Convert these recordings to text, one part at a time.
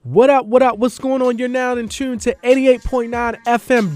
What up, what up, what's going on? You're now in tune to 88.9 FM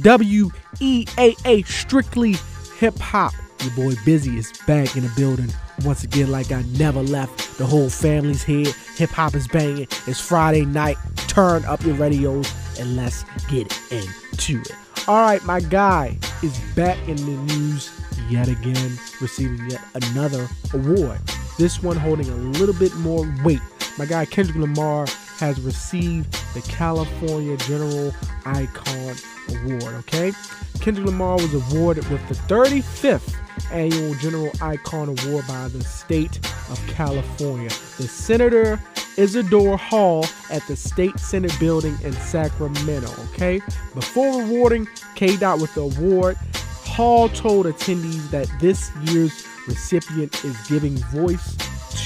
WEAA, strictly hip hop. Your boy Busy is back in the building once again like I never left. The whole family's here. Hip hop is banging. It's Friday night. Turn up your radios and let's get into it. All right, my guy is back in the news yet again, receiving yet another award. This one holding a little bit more weight. My guy Kendrick Lamar has received the California General Icon Award, okay? Kendrick Lamar was awarded with the 35th Annual General Icon Award by the state of California. The Senator Isidore Hall at the State Senate building in Sacramento, okay? Before awarding K-Dot with the award, Hall told attendees that this year's recipient is giving voice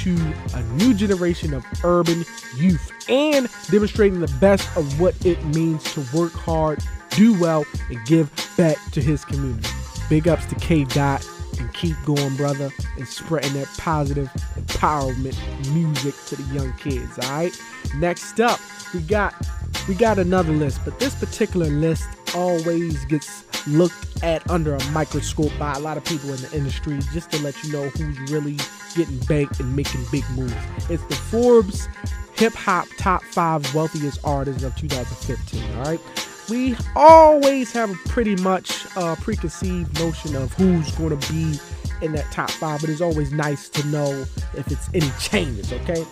to a new generation of urban youth and demonstrating the best of what it means to work hard, do well, and give back to his community. Big ups to K-Dot and keep going, brother, and spreading that positive empowerment music to the young kids, all right? Next up, we got another list, but this particular list always gets looked at under a microscope by a lot of people in the industry just to let you know who's really getting banked and making big moves. It's the Forbes Hip Hop Top 5 Wealthiest Artists of 2015, all right? We always have a pretty much preconceived notion of who's going to be in that top 5, but it's always nice to know if it's any changes, okay?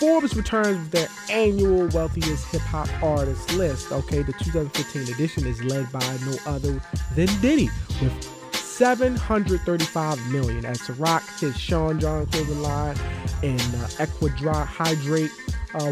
Forbes returns with their annual Wealthiest Hip Hop Artists list, okay? The 2015 edition is led by no other than Diddy with $735 million as Ciroc, his Sean John clothing line, and Equidra Hydrate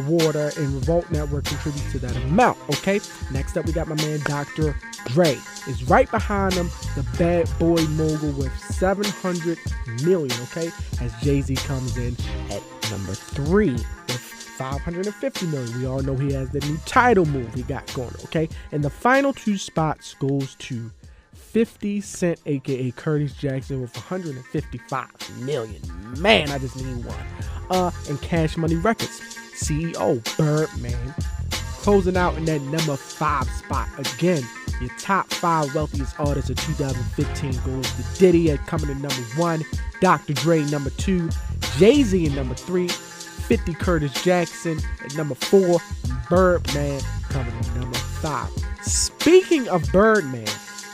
Water and Revolt Network contribute to that amount, okay? Next up, we got my man Dr. Dre. Is right behind him, the bad boy mogul with $700 million, okay? As Jay-Z comes in at number 3 with $550 million. We all know he has the new title move he got going, okay? And the final 2 spots goes to 50 Cent, aka Curtis Jackson, with $155 million. Man, I just need one. And Cash Money Records CEO Birdman closing out in that number 5 spot. Again, your top 5 wealthiest artists of 2015 goes to Diddy at coming in number 1, Dr. Dre number 2, Jay-Z in number 3, 50 Curtis Jackson at number 4, and Birdman coming in number 5. Speaking of Birdman,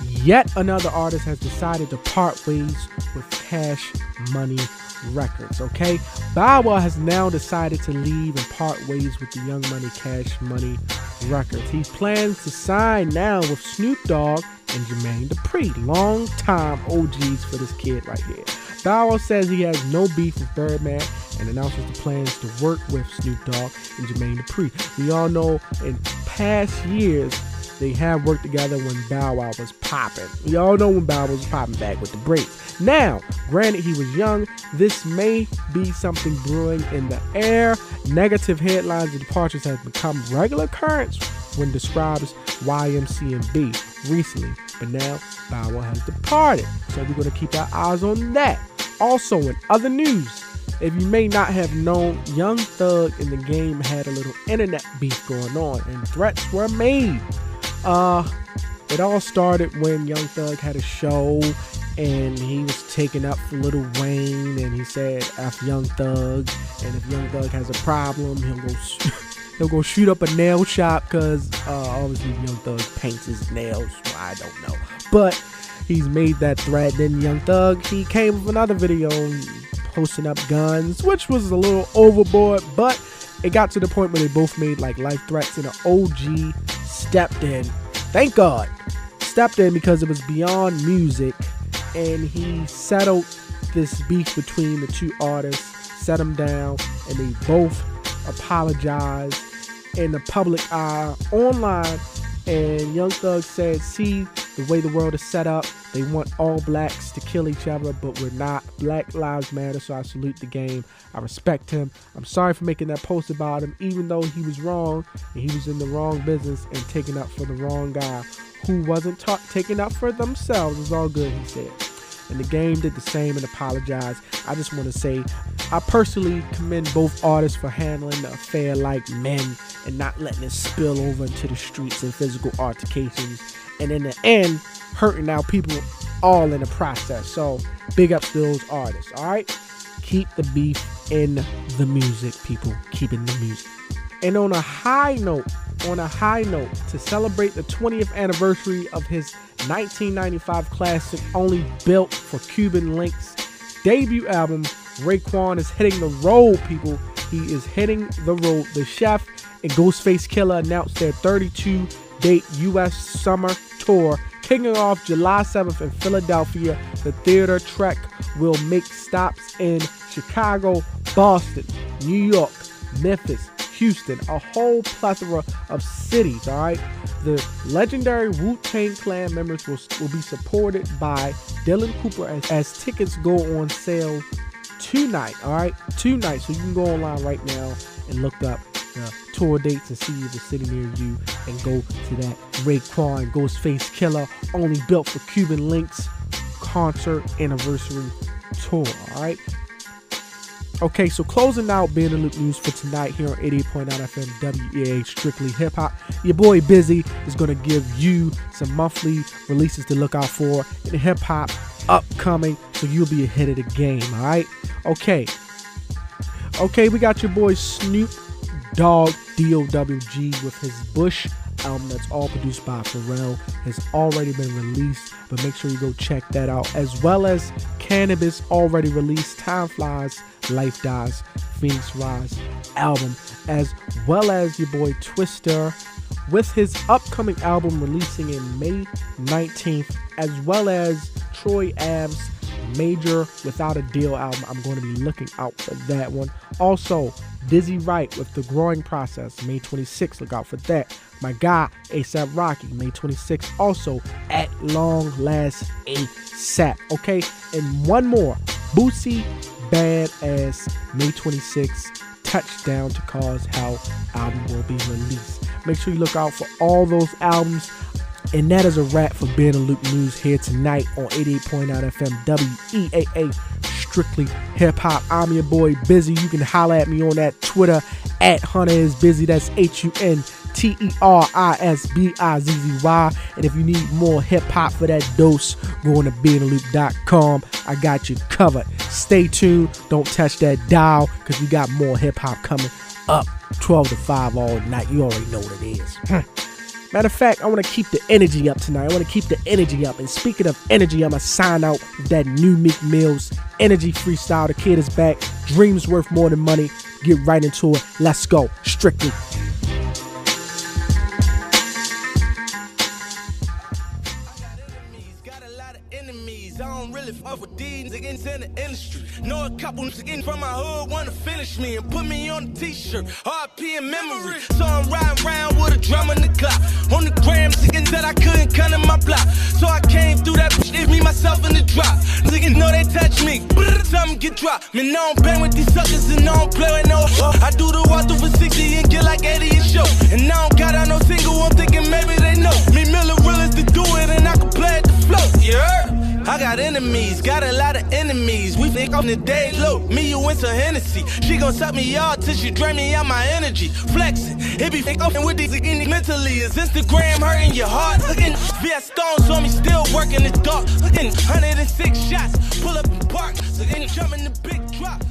yet another artist has decided to part ways with Cash Money Records, okay? Bow Wow has now decided to leave and part ways with the Young Money Cash Money Records. He plans to sign now with Snoop Dogg and Jermaine Dupri, long time OGs for this kid right here. Bow Wow says he has no beef with Birdman and announces the plans to work with Snoop Dogg and Jermaine Dupri. We all know in past years they have worked together when Bow Wow was popping. We all know when Bow Wow was popping back with the braids. Now, granted he was young, this may be something brewing in the air. Negative headlines and departures have become regular occurrence when describes YMCMB recently. But now, Bow Wow has departed. So we're going to keep our eyes on that. Also, in other news, if you may not have known, Young Thug in the game had a little internet beef going on and threats were made. It all started when Young Thug had a show and he was taking up for Lil Wayne and he said F Young Thug, and if Young Thug has a problem he'll go shoot up a nail shop because obviously Young Thug paints his nails. Well, I don't know, but he's made that threat. Then Young Thug, he came with another video posting up guns, which was a little overboard, but it got to the point where they both made like life threats, and an OG stepped in. Thank God, stepped in because it was beyond music, and he settled this beef between the two artists, set them down, and they both apologized in the public eye online. And Young Thug said, see, the way the world is set up, they want all blacks to kill each other, but we're not. Black lives matter, so I salute the game. I respect him. I'm sorry for making that post about him, even though he was wrong and he was in the wrong business and taking up for the wrong guy who wasn't taking up for themselves. It's all good, he said. and the game did the same and apologized. I just want to say I personally commend both artists for handling the affair like men and not letting it spill over into the streets and physical altercations, and in the end hurting out people all in the process. So big ups to those artists. All right, keep the beef in the music, people. Keep in the music. And on a high note, to celebrate the 20th anniversary of his 1995 classic Only Built for Cuban Links debut album, Raekwon is hitting the road, people. He is hitting the road. The Chef and Ghostface Killah announced their 32-date U.S. summer tour, kicking off July 7th in Philadelphia. The theater trek will make stops in Chicago, Boston, New York, Memphis, Houston, a whole plethora of cities. All right, the legendary Wu-Tang Clan members will be supported by Dylan Cooper as tickets go on sale tonight. All right, tonight. So you can go online right now and look up the tour dates and see the city near you and go to that Raekwon Ghostface Killah Only Built for Cuban Links concert anniversary tour. All right. Okay, so closing out Being the Loop News for tonight here on 88.9 FM WEA Strictly Hip Hop. Your boy Busy is going to give you some monthly releases to look out for in hip hop upcoming, so you'll be ahead of the game, all right? Okay, we got your boy Snoop Dogg, D-O-W-G, with his Bush album that's all produced by Pharrell, has already been released, but make sure you go check that out, as well as Cannabis already released Time Flies, Life Dies, Phoenix Rise album, as well as your boy Twista with his upcoming album releasing in May 19th, as well as Troy Ave's Major Without a Deal album. I'm going to be looking out for that one. Also, Dizzy Wright with The Growing Process, May 26th. Look out for that. My guy, A$AP Rocky, May 26th. Also, At Long Last A$AP. Okay, and one more. Boosie Badass, May 26th. Touchdown to Cause Hell album will be released. Make sure you look out for all those albums. And that is a wrap for Being the Loop News here tonight on 88.9 FM WEAA Strictly Hip Hop. I'm your boy Busy. You can holler at me on that Twitter at HunterIsBusy. That's HunterIsBizzy. And if you need more hip hop for that dose, go on to beingtheloop.com. I got you covered. Stay tuned. Don't touch that dial, because we got more hip hop coming up 12 to 5 all night. You already know what it is. Matter of fact, I want to keep the energy up tonight. And speaking of energy, I'm going to sign out with that new Meek Mill's Energy Freestyle. The kid is back. Dreams worth more than money. Get right into it. Let's go. Strictly. Fuck with these niggas in the industry. Know a couple niggas from my hood wanna finish me and put me on a t-shirt. RP in memory. So I'm riding around with a drum in the clock. On the gram, niggas that I couldn't cut in my block. So I came through that bitch, it me, myself in the drop. Niggas know they touch me. Something get dropped. Man, I don't bang with these suckers and I don't play with no hoe. I do the walk through for 60 and get like 80 a show. And I don't got out no single, I'm thinking maybe they know. Me Miller Willis to do it and I can play at the flow. You heard? I got enemies, got a lot of enemies. We think on the day low, me, you, and some Hennessy. She gon' suck me out till she drain me out my energy. Flexing, it be fake with these niggas mentally. Is Instagram hurting your heart? Looking via stones on me, still working the dark. Looking 106 shots, pull up and park. So then jump in the big drop.